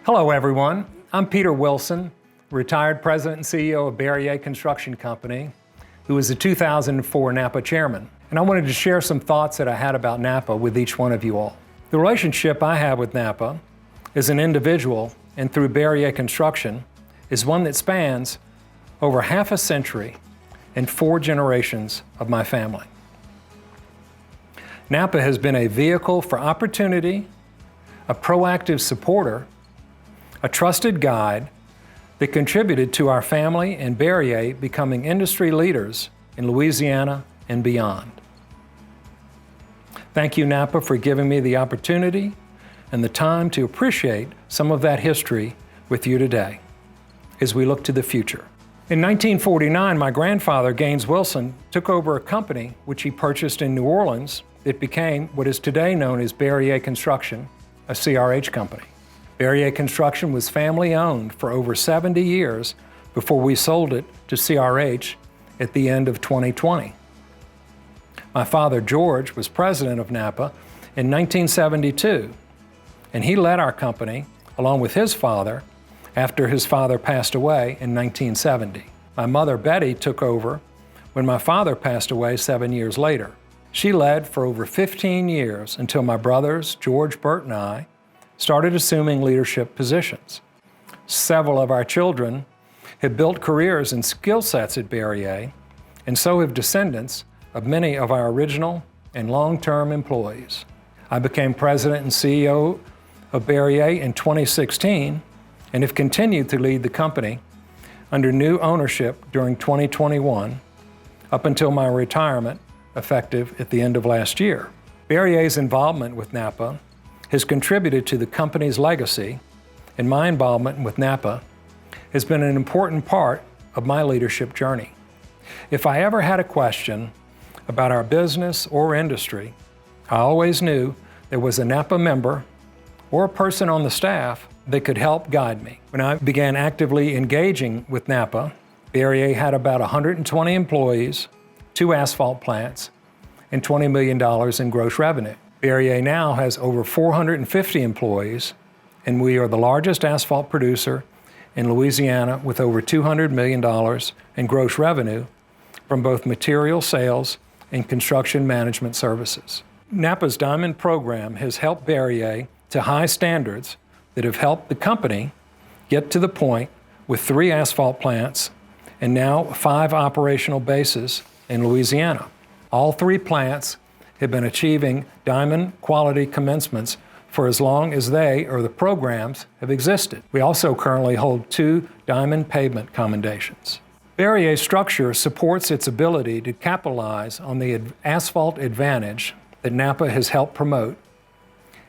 Hello everyone, I'm Peter Wilson, retired President and CEO of Barriere Construction Company, who was the 2004 NAPA chairman. And I wanted to share some thoughts that I had about NAPA with each one of you all. The relationship I have with NAPA as an individual and through Barriere Construction is one that spans over half a century and 4 generations of my family. NAPA has been a vehicle for opportunity, a proactive supporter, a trusted guide that contributed to our family and Barriere becoming industry leaders in Louisiana and beyond. Thank you, NAPA, for giving me the opportunity and the time to appreciate some of that history with you today as we look to the future. In 1949, my grandfather, Gaines Wilson, took over a company which he purchased in New Orleans that became what is today known as Barriere Construction, a CRH company. Barriere Construction was family-owned for over 70 years before we sold it to CRH at the end of 2020. My father, George, was president of NAPA in 1972, and he led our company, along with his father, after his father passed away in 1970. My mother, Betty, took over when my father passed away 7 years later. She led for over 15 years until my brothers, George, Bert, and I, started assuming leadership positions. Several of our children have built careers and skill sets at Barriere, and so have descendants of many of our original and long-term employees. I became president and CEO of Barriere in 2016 and have continued to lead the company under new ownership during 2021 up until my retirement effective at the end of last year. Barriere's involvement with NAPA has contributed to the company's legacy, and my involvement with NAPA has been an important part of my leadership journey. If I ever had a question about our business or industry, I always knew there was a NAPA member or a person on the staff that could help guide me. When I began actively engaging with NAPA, Barriere had about 120 employees, 2 asphalt plants, and $20 million in gross revenue. Barriere now has over 450 employees, and we are the largest asphalt producer in Louisiana with over $200 million in gross revenue from both material sales and construction management services. NAPA's Diamond program has helped Barriere to high standards that have helped the company get to the point with 3 asphalt plants and now 5 operational bases in Louisiana. All 3 plants have been achieving Diamond quality commencements for as long as they or the programs have existed. We also currently hold 2 Diamond pavement commendations. Barriere's structure supports its ability to capitalize on the asphalt advantage that NAPA has helped promote,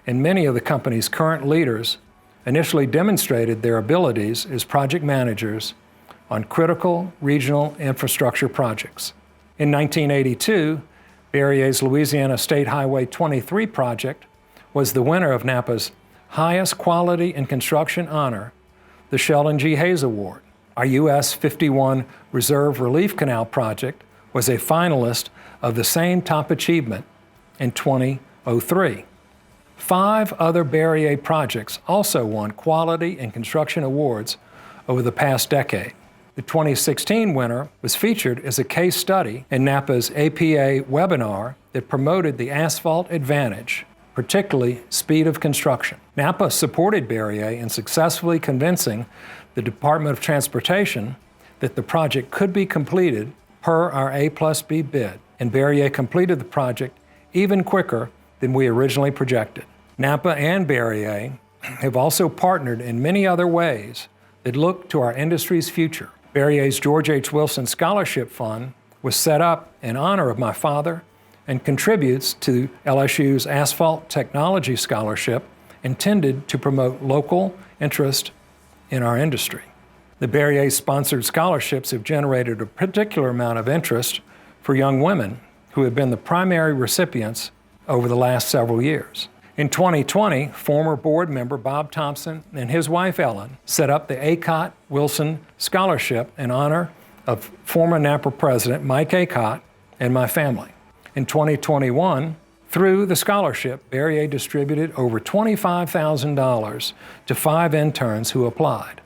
and many of the company's current leaders initially demonstrated their abilities as project managers on critical regional infrastructure projects. In 1982, Barriere's Louisiana State Highway 23 project was the winner of NAPA's highest quality and construction honor, the Sheldon G. Hayes Award. Our US 51 Reserve Relief Canal project was a finalist of the same top achievement in 2003. 5 other Barriere projects also won quality and construction awards over the past decade. The 2016 winner was featured as a case study in NAPA's APA webinar that promoted the asphalt advantage, particularly speed of construction. NAPA supported Barriere in successfully convincing the Department of Transportation that the project could be completed per our A+B bid, and Barriere completed the project even quicker than we originally projected. NAPA and Barriere have also partnered in many other ways that look to our industry's future. Barriere's George H. Wilson Scholarship Fund was set up in honor of my father and contributes to LSU's Asphalt Technology Scholarship, intended to promote local interest in our industry. The Barriere-sponsored scholarships have generated a particular amount of interest for young women who have been the primary recipients over the last several years. In 2020, former board member Bob Thompson and his wife Ellen set up the Acott Wilson Scholarship in honor of former NAPA President Mike Acott and my family. In 2021, Through the scholarship, Barriere distributed over $25,000 to 5 interns who applied.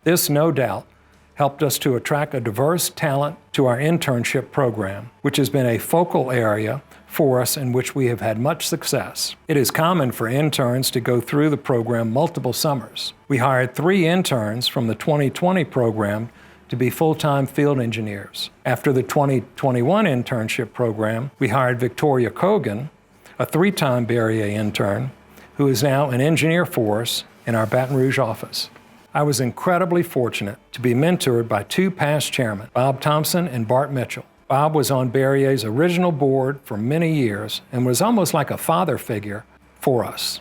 This, no doubt, helped us to attract a diverse talent to our internship program, which has been a focal area for us in which we have had much success. It is common for interns to go through the program multiple summers. We hired 3 interns from the 2020 program to be full-time field engineers. After the 2021 internship program, we hired Victoria Kogan, a 3-time Barriere intern, who is now an engineer for us in our Baton Rouge office. I was incredibly fortunate to be mentored by 2 past chairmen, Bob Thompson and Bart Mitchell. Bob was on Barriere's original board for many years and was almost like a father figure for us.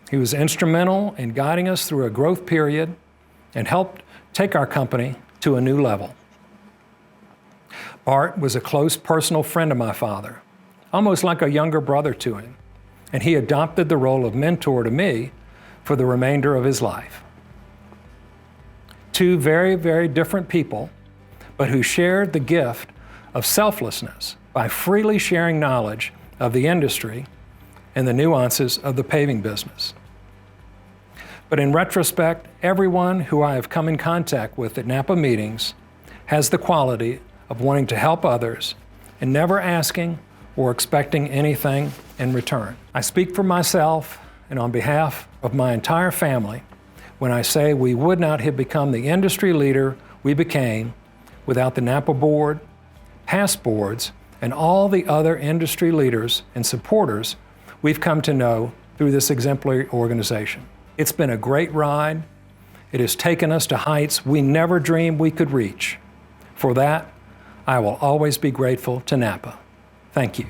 He was instrumental in guiding us through a growth period and helped take our company to a new level. Bart was a close personal friend of my father, almost like a younger brother to him, and he adopted the role of mentor to me for the remainder of his life. 2 very, very different people, but who shared the gift of selflessness by freely sharing knowledge of the industry and the nuances of the paving business. But in retrospect, everyone who I have come in contact with at NAPA meetings has the quality of wanting to help others and never asking or expecting anything in return. I speak for myself and on behalf of my entire family when I say we would not have become the industry leader we became without the NAPA board, past boards, and all the other industry leaders and supporters we've come to know through this exemplary organization. It's been a great ride. It has taken us to heights we never dreamed we could reach. For that, I will always be grateful to NAPA. Thank you.